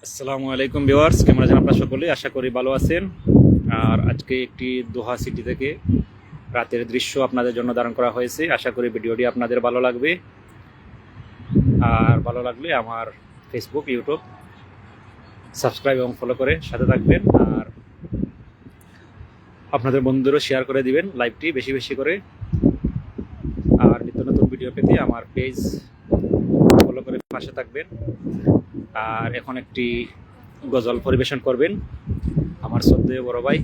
আসসালামু আলাইকুম ভিউয়ার্স, কেমন আছেন আপনারা সকলে? আশা করি ভালো আছেন। আর আজকে একটি দোহা সিটি থেকে রাতের দৃশ্য আপনাদের জন্য ধারণ করা হয়েছে। আশা করি ভিডিওটি আপনাদের ভালো লাগবে। আর ভালো লাগলে আমার ফেসবুক, ইউটিউব সাবস্ক্রাইব এবং ফলো করে সাথে থাকবেন। আর আপনাদের বন্ধুদেরও শেয়ার করে দিবেন লাইভটি বেশি বেশি করে। আর নিত্য নতুন ভিডিও পেতে আমার পেজ ফলো করে পাশে থাকবেন। আর এখন একটি গজল পরিবেশন করবেন আমার শ্রদ্ধেয় বড় ভাই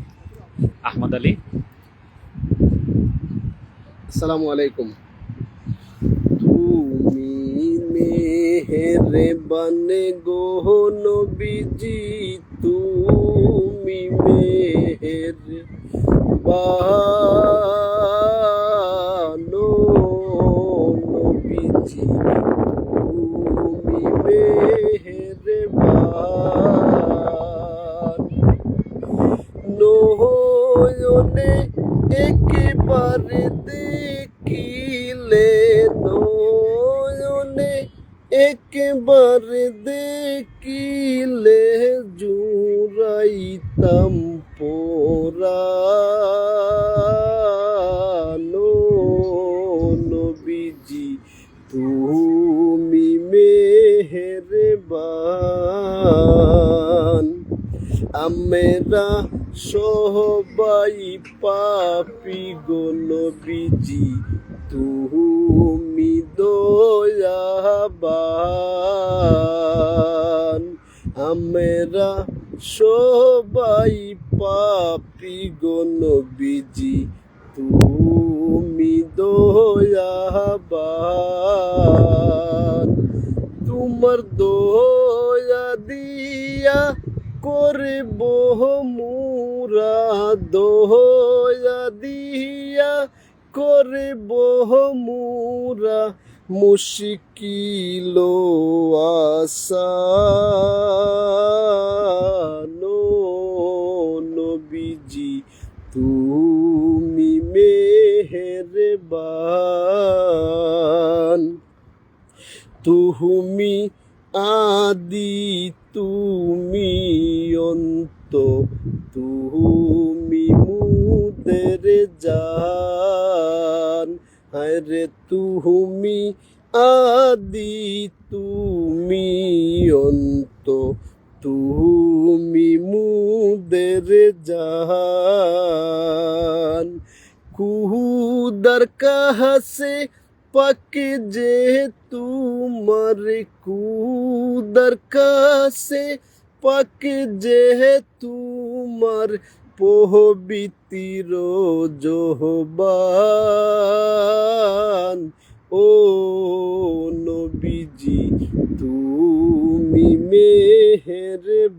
আহমদ আলী। আসসালামু আলাইকুম। তুমি মেহেরবান গো নবীজি, তুমি মেহেরবান নবীজি, তুমি মেহেরবান নয়নে একেবারে দেখিলে, নয়নে একেবারে দেখিলে জুড়াইতাম পরাণ নবীজি, তুমি মেহেরবান। আমরা সবাই পাপী গো নবীজি, তুমি দয়াবান। আমরা সবাই পাপী গো নবীজি, তুমি দয়াবান। তোমার দয়া দিয়া করব মুরা, দয়া দিয়া করব মুরা মুশকিল আসান নবীজি, তুমি মেহেরবান। তুমি আদি, তুমি অন্ত, তুমি মুদের জান। হায়রে তুমি আদি, তুমি অন্ত, তুমি মুদের জান। খুদার কাছে পাকে যে তোমার, খুদার কাছে পাকে যে তোমার পবিত্র জোহবান। ও নবীজি, তুমি মেহেরবান।